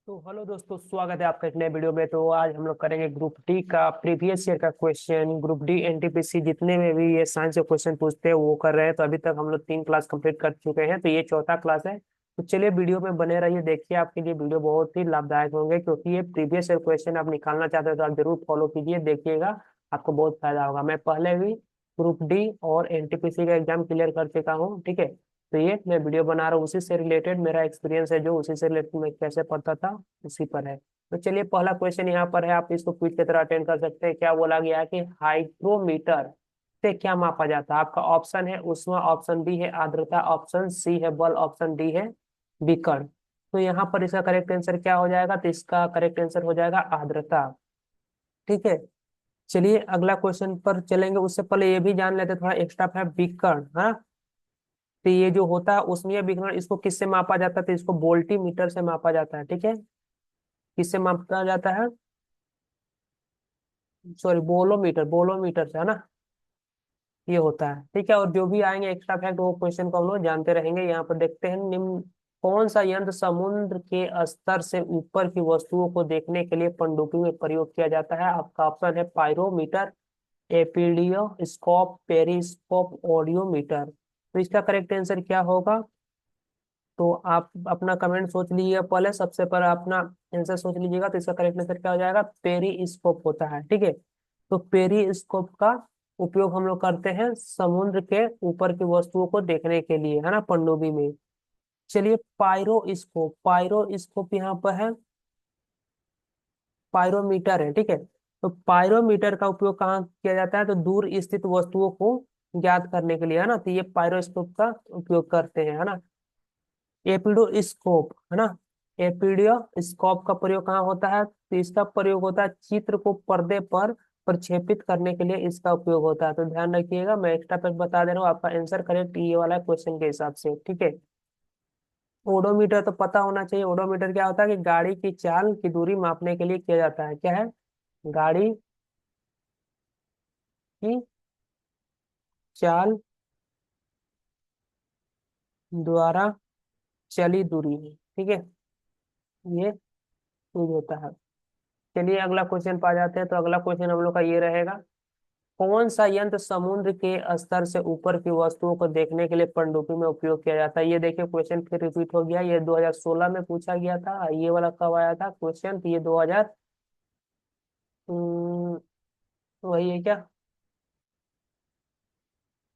तो हेलो दोस्तों, स्वागत है आपका एक नए वीडियो में। तो आज हम लोग करेंगे ग्रुप डी का प्रीवियस ईयर का क्वेश्चन। ग्रुप डी एनटीपीसी जितने में भी ये साइंस के क्वेश्चन पूछते हैं वो कर रहे हैं। तो अभी तक हम लोग 3 क्लास कंप्लीट कर चुके हैं, तो ये चौथा क्लास है। तो चलिए वीडियो में बने रहिए, देखिए आपके लिए वीडियो बहुत ही लाभदायक होंगे, क्योंकि ये प्रीवियस ईयर क्वेश्चन आप निकालना चाहते हो तो आप जरूर फॉलो कीजिए, देखिएगा आपको बहुत फायदा होगा। मैं पहले भी ग्रुप डी और एनटीपीसी का एग्जाम क्लियर कर चुका हूँ, ठीक है। तो ये मैं वीडियो बना रहा हूँ, उसी से रिलेटेड मेरा एक्सपीरियंस है, जो उसी से रिलेटेड मैं कैसे पढ़ता था उसी पर है। तो चलिए पहला क्वेश्चन यहाँ पर है, आप इसको क्विज की तरह अटेंड कर सकते हैं। क्या बोला गया है कि हाइग्रोमीटर से क्या मापा जाता है। आपका ऑप्शन है ऊष्मा, ऑप्शन बी है आर्द्रता, ऑप्शन सी है बल, ऑप्शन डी है विकर्ण। तो यहाँ पर इसका करेक्ट आंसर क्या हो जाएगा, तो इसका करेक्ट आंसर हो जाएगा आर्द्रता, ठीक है। चलिए अगला क्वेश्चन पर चलेंगे, उससे पहले ये भी जान लेते हैं, थोड़ा एक्स्ट्रा है विकर्ण, हाँ। तो ये जो होता है उसमें विकर्ण, इसको किससे मापा जाता है, तो इसको वोल्टीमीटर से मापा जाता है, ठीक है। किससे मापा जाता है, सॉरी बोलोमीटर, बोलोमीटर से, है ना। ये होता है, ठीक है। और जो भी आएंगे एक्स्ट्रा फैक्ट वो क्वेश्चन को हम लोग जानते रहेंगे। यहाँ पर देखते हैं, निम्न कौन सा यंत्र समुद्र के स्तर से ऊपर की वस्तुओं को देखने के लिए पनडुब्बी में प्रयोग किया जाता है। आपका ऑप्शन है पायरोमीटर, एपीडियोस्कोप, पेरिस्कोप, ऑडियोमीटर। तो इसका करेक्ट आंसर क्या होगा, तो आप अपना कमेंट सोच लीजिए, पहले सबसे पहले अपना आंसर सोच लीजिएगा। तो इसका करेक्ट आंसर क्या हो जाएगा, पेरिस्कोप होता है, ठीक है। तो पेरिस्कोप का उपयोग हम लोग करते हैं समुद्र के ऊपर की वस्तुओं को देखने के लिए, है ना, पनडुब्बी में। चलिए पायरोस्कोप, पायरोस्कोप यहाँ पर है, पायरोमीटर है, ठीक है। तो पायरोमीटर का उपयोग कहाँ किया जाता है, तो दूर स्थित वस्तुओं को ज्ञात करने के लिए, है ना। तो ये पायरोस्कोप का उपयोग करते हैं, है ना। एपिडोस्कोप, है ना। एपिडियोस्कोप का प्रयोग कहाँ होता है, तो इसका प्रयोग होता है चित्र को पर्दे पर प्रक्षेपित करने के लिए इसका उपयोग होता है। तो ध्यान रखिएगा, मैं एक्स्ट्रा तक बता दे रहा हूँ, आपका आंसर करेक्ट ये वाला क्वेश्चन के हिसाब से, ठीक है। ओडोमीटर तो पता होना चाहिए। ओडोमीटर क्या होता है कि गाड़ी की चाल की दूरी मापने के लिए किया जाता है, क्या है, गाड़ी की चाल द्वारा चली दूरी है, ठीक है। ये यूज होता है। चलिए अगला क्वेश्चन पा जाते हैं। तो अगला क्वेश्चन हम लोग का ये रहेगा, कौन सा यंत्र समुद्र के स्तर से ऊपर की वस्तुओं को देखने के लिए पनडुब्बी में उपयोग किया जाता है। ये देखिए क्वेश्चन फिर रिपीट हो गया, ये 2016 में पूछा गया था। ये वाला कब आया था क्वेश्चन, तो ये 2000 वही है क्या,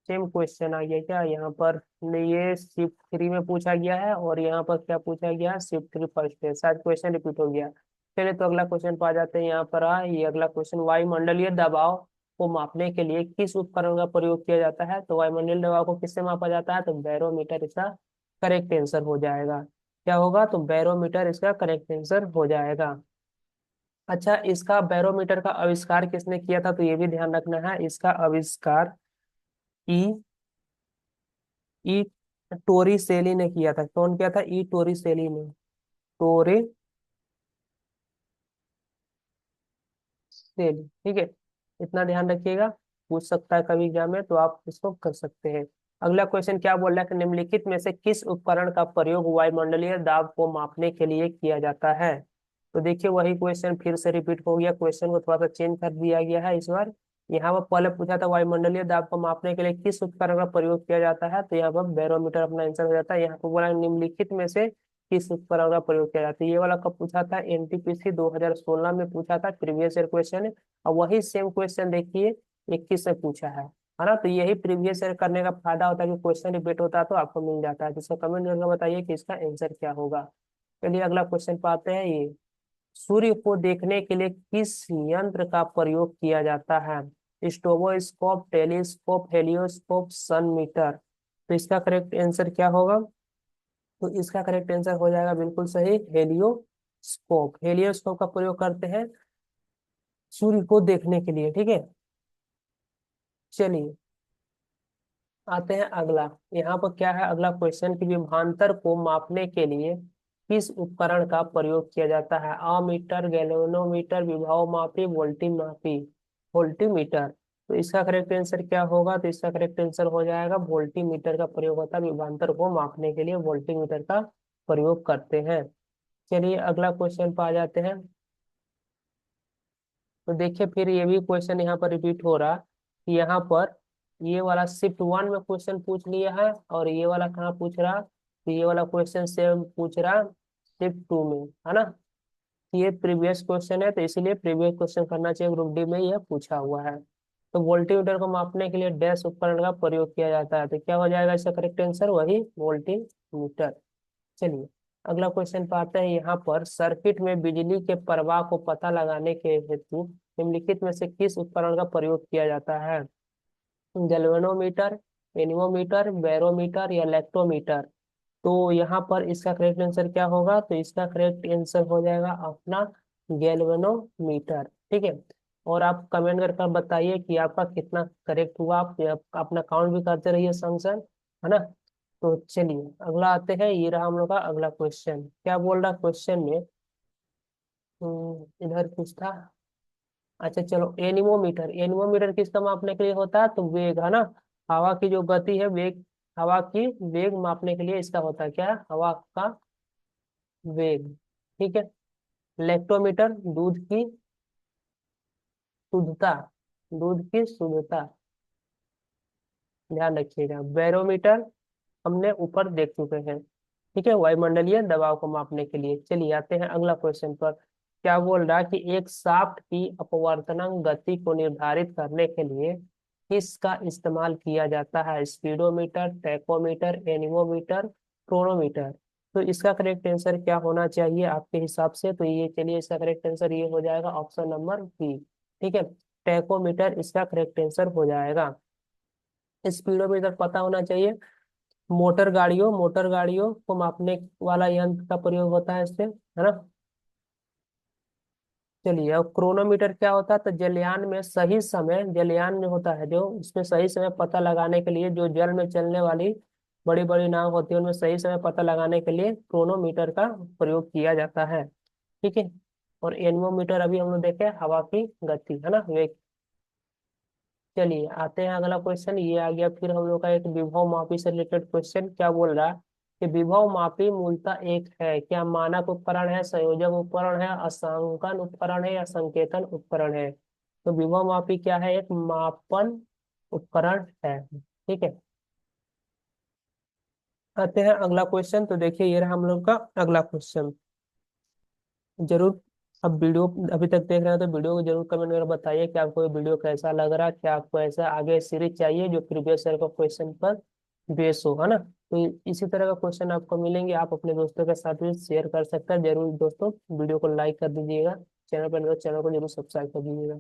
सेम क्वेश्चन आ गया क्या यहाँ पर। नहीं, ये शिफ्ट 3 में पूछा गया है, और यहाँ पर क्या पूछा गया है, शिफ्ट 3 फर्स्ट है, शायद क्वेश्चन रिपीट हो गया। चलिए तो अगला क्वेश्चन पा जाते हैं यहाँ पर। ये अगला क्वेश्चन, वायुमंडलीय दबाव को मापने के लिए किस उपकरण का प्रयोग किया जाता है। तो वायुमंडलीय दबाव को किससे मापा जाता है, तो बैरोमीटर इसका करेक्ट आंसर हो जाएगा। क्या होगा, तो बैरोमीटर इसका करेक्ट आंसर हो जाएगा। अच्छा, इसका बैरोमीटर का आविष्कार किसने किया था, तो ये भी ध्यान रखना है। इसका आविष्कार ई ई टोरिसेली ने किया था। कौन किया था, ई टोरिसेली ने, टोरिसेली, ठीक है। इतना ध्यान रखिएगा, पूछ सकता है कभी एग्जाम में, तो आप इसको कर सकते हैं। अगला क्वेश्चन क्या बोल रहा है कि निम्नलिखित में से किस उपकरण का प्रयोग वायुमंडलीय दाब को मापने के लिए किया जाता है। तो देखिए वही क्वेश्चन फिर से रिपीट हो गया, क्वेश्चन को थोड़ा सा चेंज कर दिया गया है इस बार। यहाँ पर पहले पूछा था वायुमंडलीय दाब को मापने के लिए किस उपकरण का प्रयोग किया जाता है, तो यहाँ पर बैरोमीटर अपना आंसर हो जाता है। यहाँ पर बोला निम्नलिखित में से किस उपकरण का प्रयोग किया जाता है। ये वाला कब पूछा था, एनटीपीसी 2016 में पूछा था, प्रीवियस ईयर क्वेश्चन है। और वही सेम क्वेश्चन देखिए 21 में पूछा है ना। तो यही प्रीवियस ईयर करने का फायदा होता है कि क्वेश्चन रिपीट होता है तो आपको मिल जाता है। तो इसका कमेंट करके बताइए कि इसका आंसर क्या होगा। चलिए अगला क्वेश्चन पाते हैं। ये सूर्य को देखने के लिए किस यंत्र का प्रयोग किया जाता है। स्ट्रोबोस्कोप, टेलीस्कोप, हेलियोस्कोप, सन मीटर। तो इसका करेक्ट आंसर क्या होगा, तो इसका करेक्ट आंसर हो जाएगा बिल्कुल सही, हेलियोस्कोप। हेलियोस्कोप का प्रयोग करते हैं सूर्य को देखने के लिए, ठीक है। चलिए आते हैं अगला। यहाँ पर क्या है अगला क्वेश्चन कि विभवांतर को मापने के लिए किस उपकरण का प्रयोग किया जाता है। अमीटर, गैल्वेनोमीटर, विभव मापी, वोल्टीमापी, वोल्टीमीटर। तो इसका करेक्ट आंसर क्या होगा, तो इसका करेक्ट आंसर हो जाएगा वोल्टीमीटर का प्रयोग होता है। विभवांतर को मापने के लिए वोल्टीमीटर का प्रयोग करते हैं। चलिए अगला क्वेश्चन पे आ जाते हैं। तो देखिए फिर ये भी क्वेश्चन यहाँ पर रिपीट हो रहा कि यहाँ पर ये वाला शिफ्ट 1 में क्वेश्चन पूछ लिया है, और ये वाला कहाँ पूछ रहा, तो ये वाला क्वेश्चन सेम पूछ रहा शिफ्ट 2 में, है ना। ये प्रीवियस क्वेश्चन है, तो इसीलिए प्रीवियस क्वेश्चन करना चाहिए, ग्रुप डी में यह पूछा हुआ है। तो वोल्टीमीटर को मापने के लिए डैश उपकरण का प्रयोग किया जाता है, तो क्या हो जाएगा इसका करेक्ट आंसर, वही वोल्टीमीटर। चलिए अगला क्वेश्चन पे आते हैं। यहाँ पर सर्किट में बिजली के प्रवाह को पता लगाने के हेतु निम्नलिखित में से किस उपकरण का प्रयोग किया जाता है? गैल्वेनोमीटर, एनीमोमीटर, बैरोमीटर या इलेक्ट्रोमीटर। तो यहाँ पर इसका करेक्ट आंसर क्या होगा, तो इसका करेक्ट आंसर हो जाएगा अपना गैल्वेनोमीटर। ठीक है। और आप कमेंट करके बताइए कि आपका कितना करेक्ट हुआ, आप अपना काउंट भी करते रहिए संग संग, है ना। तो चलिए अगला आते हैं। ये रहा हम लोग का अगला क्वेश्चन, क्या बोल रहा क्वेश्चन में। इधर कुछ था। अच्छा चलो, एनीमोमीटर, एनीमोमीटर किसका मापने के लिए होता है, तो वेग, है ना। हवा की जो गति है, वेग, हवा की वेग मापने के लिए इसका होता है क्या, हवा का वेग। ठीक है। लेक्टोमीटर दूध की शुद्धता, दूध की शुद्धता, ध्यान रखिएगा। बैरोमीटर हमने ऊपर देख चुके हैं। ठीक है, वायुमंडलीय दबाव को मापने के लिए। चलिए आते हैं अगला क्वेश्चन पर। क्या बोल रहा है कि एक शाफ्ट की अपवर्तनांक गति को निर्धारित करने के लिए किसका इस्तेमाल किया जाता है? Speedometer, tachometer, anemometer, chronometer. तो इसका करेक्ट आंसर क्या होना चाहिए आपके हिसाब से, तो ये चलिए इसका करेक्ट आंसर ये हो जाएगा ऑप्शन नंबर बी। ठीक है, टैकोमीटर इसका करेक्ट आंसर हो जाएगा। स्पीडोमीटर पता होना चाहिए, मोटर गाड़ियों को मापने वाला यंत्र का प्रयोग होता है इससे, है ना। चलिए, अब क्रोनोमीटर क्या होता है, तो जलयान में सही समय, जलयान में होता है जो, उसमें सही समय पता लगाने के लिए, जो जल में चलने वाली बड़ी बड़ी नाव होती है उनमें सही समय पता लगाने के लिए क्रोनोमीटर का प्रयोग किया जाता है। ठीक है। और एनमोमीटर अभी हम लोग देखे हवा की गति, है ना, वेग। चलिए आते हैं अगला क्वेश्चन, ये आ गया फिर हम लोग का एक विभव मापी से रिलेटेड क्वेश्चन। क्या बोल रहा है कि विभव मापी मूलतः एक है, क्या मानक उपकरण है, संयोजक उपकरण है, अंशांकन उपकरण है या संकेतन उपकरण है? तो विभव मापी क्या है, एक मापन उपकरण है। ठीक है। आते हैं अगला क्वेश्चन, तो देखिए ये रहा हम लोग का अगला क्वेश्चन। जरूर, अब वीडियो अभी तक देख रहे हैं तो वीडियो को जरूर कमेंट करके बताइए कि आपको ये वीडियो कैसा लग रहा है, क्या आपको ऐसा आगे सीरीज चाहिए जो प्रीवियस ईयर का क्वेश्चन पर बेस हो, है ना। तो इसी तरह का क्वेश्चन आपको मिलेंगे, आप अपने दोस्तों के साथ भी शेयर कर सकते हैं। जरूर दोस्तों वीडियो को लाइक कर दीजिएगा, चैनल पर नए चैनल को जरूर सब्सक्राइब कर दीजिएगा।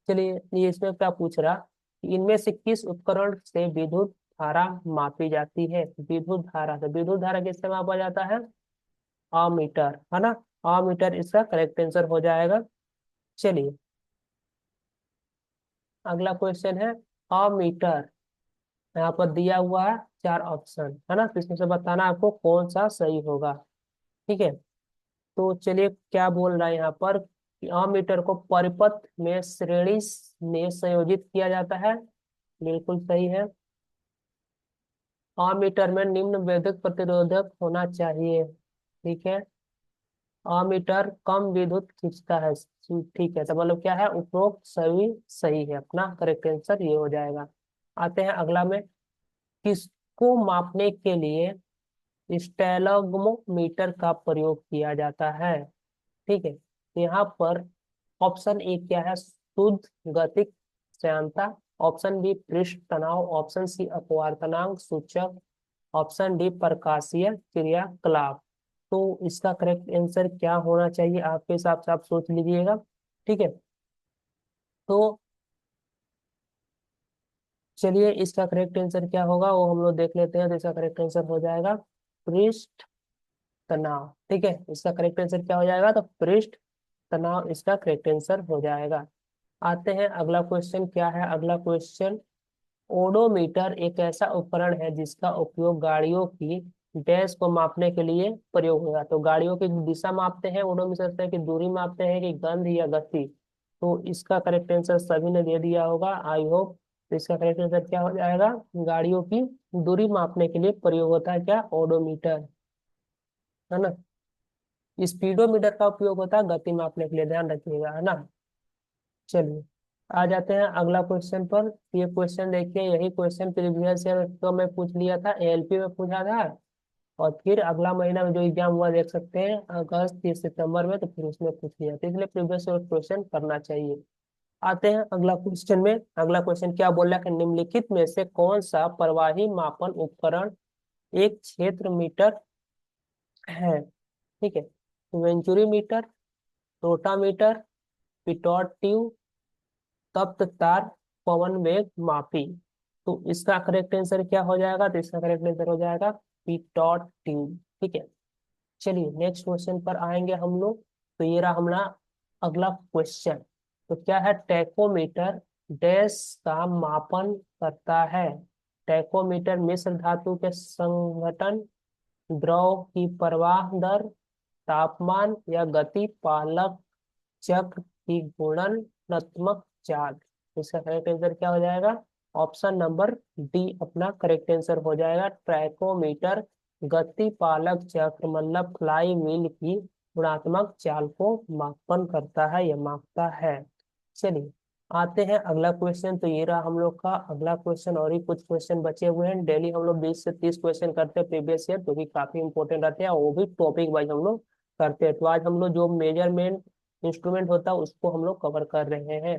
चलिए, ये इसमें क्या पूछ रहा कि इनमें से किस उपकरण से विद्युत धारा मापी जाती है? विद्युत धारा, तो विद्युत धारा किससे मापा जाता है? अमीटर, है ना। अमीटर इसका करेक्ट आंसर हो जाएगा। चलिए अगला क्वेश्चन है अमीटर। यहाँ पर दिया हुआ है 4 ऑप्शन, है ना, तो इसमें से बताना आपको कौन सा सही होगा। ठीक है। तो चलिए क्या बोल रहा है यहाँ पर कि अमीटर को परिपथ में श्रेणी में संयोजित किया जाता है। बिल्कुल सही है। अमीटर में निम्न विद्युत प्रतिरोधक होना चाहिए। ठीक है। अमीटर कम विद्युत खींचता है। ठीक है, तो मतलब क्या है, उपरोक्त सभी सही है, अपना करेक्ट आंसर ये हो जाएगा। आते हैं अगला में। किसको मापने के लिए स्टेलग्मोमीटर का प्रयोग किया जाता है? ठीक है, तो यहाँ पर ऑप्शन ए क्या है, शुद्ध गतिक श्यानता, ऑप्शन बी पृष्ठ तनाव, ऑप्शन सी अपवर्तनांक सूचक, ऑप्शन डी प्रकाशीय क्रियाकलाप। तो इसका करेक्ट आंसर क्या होना चाहिए आपके हिसाब से, आप सोच लीजिएगा। ठीक है। तो चलिए इसका करेक्ट आंसर क्या होगा वो हम लोग देख लेते हैं। तो इसका करेक्ट आंसर हो जाएगा पृष्ठ तनाव। ठीक है, इसका करेक्ट आंसर क्या हो जाएगा, तो पृष्ठ तनाव इसका करेक्ट आंसर हो जाएगा। आते हैं अगला क्वेश्चन, क्या है अगला क्वेश्चन। ओडोमीटर एक ऐसा उपकरण है जिसका उपयोग गाड़ियों की डैश को मापने के लिए प्रयोग होगा। तो गाड़ियों की दिशा मापते हैं ओडोमीटर से, कि दूरी मापते हैं, कि गंध या गति। तो इसका करेक्ट आंसर सभी ने दे दिया होगा, आई होप। तो इसका करेक्ट आंसर क्या हो जाएगा, गाड़ियों की दूरी मापने के लिए प्रयोग होता है क्या, ओडोमीटर, है ना। स्पीडोमीटर का उपयोग होता है गति मापने के लिए, ध्यान रखिएगा, है ना। चलिए आ जाते हैं अगला क्वेश्चन पर। ये क्वेश्चन देखिए, यही क्वेश्चन प्रीवियस ईयर तो मैं पूछ लिया था, एएलपी में पूछा था। और फिर अगला महीना में जो एग्जाम हुआ देख सकते हैं, अगस्त या सितंबर में, तो फिर उसमें पूछ लिया था, इसलिए प्रीवियस ईयर क्वेश्चन करना चाहिए। आते हैं अगला क्वेश्चन में। अगला क्वेश्चन क्या बोल रहा है कि निम्नलिखित में से कौन सा प्रवाही मापन उपकरण एक क्षेत्र मीटर है। ठीक है, venturi meter, rotameter, Pitot tube, तप्त तार, पवन वेग मापी। तो इसका करेक्ट आंसर क्या हो जाएगा, तो इसका करेक्ट आंसर हो जाएगा पिटोट ट्यूब। ठीक है, चलिए नेक्स्ट क्वेश्चन पर आएंगे हम लोग। तो ये रहा हमारा अगला क्वेश्चन। तो क्या है, टैकोमीटर डैश का मापन करता है। टैकोमीटर मिश्र धातु के संघटन, द्रव की प्रवाह दर, तापमान या गति, पालक चक्र की गुणनात्मक चाल। इसका करेक्ट आंसर क्या हो जाएगा, ऑप्शन नंबर डी अपना करेक्ट आंसर हो जाएगा। ट्रैकोमीटर गति पालक चक्र मतलब फ्लाई व्हील की गुणात्मक चाल को मापन करता है या मापता है। चलिए आते हैं अगला क्वेश्चन। तो ये रहा हम लोग का अगला क्वेश्चन, और ही कुछ क्वेश्चन बचे हुए हैं। डेली हम लोग 20 से 30 क्वेश्चन करते हैं प्रीवियस ईयर, जो कि काफी इंपॉर्टेंट रहते हैं, और वो भी टॉपिक वाइज हम लोग करते हैं। तो आज हम लोग जो मेजरमेंट इंस्ट्रूमेंट होता है उसको हम लोग कवर कर रहे हैं।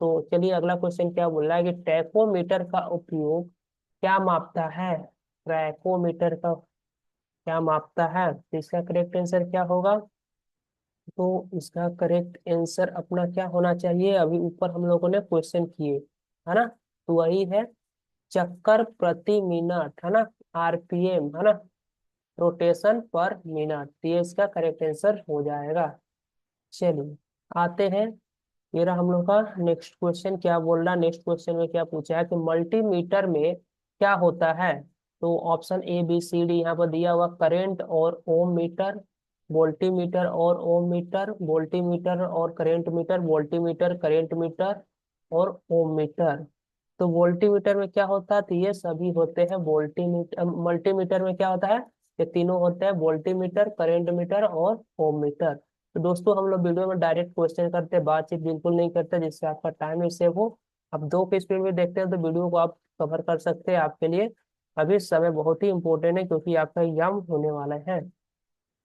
तो चलिए अगला क्वेश्चन क्या बोल रहा है कि टैकोमीटर का उपयोग क्या मापता है। ट्रैकोमीटर का क्या मापता है, तो इसका करेक्ट आंसर क्या होगा। तो इसका करेक्ट आंसर अपना क्या होना चाहिए, अभी ऊपर हम लोगों ने क्वेश्चन किए, है ना। तो वही है चक्कर प्रति मिनट, है ना, आरपीएम, है ना, रोटेशन पर मिनट। तो ये इसका करेक्ट आंसर हो जाएगा। चलिए आते हैं, ये रहा हम लोग का नेक्स्ट क्वेश्चन। क्या बोल रहा है, नेक्स्ट क्वेश्चन में क्या पूछा है कि मल्टीमीटर में क्या होता है। तो option A B C D यहाँ पर दिया हुआ, करंट और ओम मीटर, वोल्टीमीटर और ओम मीटर, वोल्टीमीटर और current meter, voltmeter current meter और ओम मीटर। तो वोल्टीमीटर में क्या होता है, तो ये सभी होते हैं वोल्टीमीटर। मल्टीमीटर में क्या होता है, ये तीनों होते हैं, वोल्टीमीटर करंट मीटर और ओम मीटर। तो दोस्तों हम लोग वीडियो में डायरेक्ट क्वेश्चन करते हैं, बातचीत बिल्कुल नहीं करते, जिससे आपका टाइम भी सेव हो। आप दो के स्पीड में देखते हैं तो वीडियो को आप कवर कर सकते हैं। आपके लिए अभी समय बहुत ही इंपॉर्टेंट है, क्योंकि आपका एग्जाम होने वाला है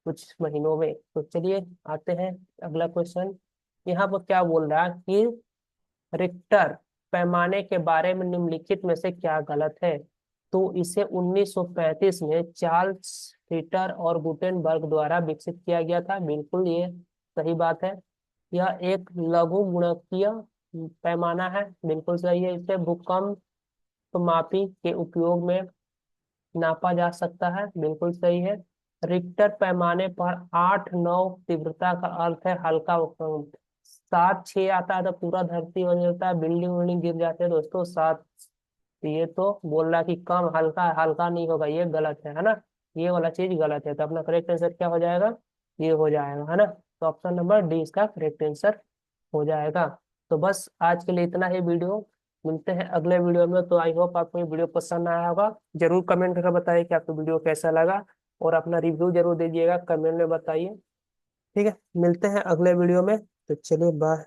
कुछ महीनों में। तो चलिए आते हैं अगला क्वेश्चन। यहाँ पर क्या बोल रहा है कि रिक्टर पैमाने के बारे में निम्नलिखित में से क्या गलत है। तो इसे 1935 में चार्ल्स रिटर और गुटेनबर्ग द्वारा विकसित किया गया था, बिल्कुल ये सही बात है। यह एक लघु गुणकीय पैमाना है, बिल्कुल सही है। इसे भूकंप मापी के उपयोग में नापा जा सकता है, बिल्कुल सही है। रिक्टर पैमाने पर 8-9 तीव्रता का अर्थ है हल्का भूकंप। 7-6 आता है तो पूरा धरती हो जाता है, बिल्डिंग विल्डिंग गिर जाते हैं दोस्तों। 7, ये तो बोल रहा है कि कम हल्का है, हल्का नहीं होगा, ये गलत है ना। ये वाला चीज गलत है, तो अपना करेक्ट आंसर क्या हो जाएगा, ये हो जाएगा, है ना। तो ऑप्शन नंबर डी इसका करेक्ट आंसर हो जाएगा। तो बस आज के लिए इतना ही वीडियो, मिलते हैं अगले वीडियो में। तो आई होप आपको ये वीडियो पसंद आया होगा। जरूर कमेंट करके बताइए कि आपको वीडियो कैसा लगा, और अपना रिव्यू जरूर दीजिएगा, कमेंट में बताइए। ठीक है, मिलते हैं अगले वीडियो में। तो चलिए बाय।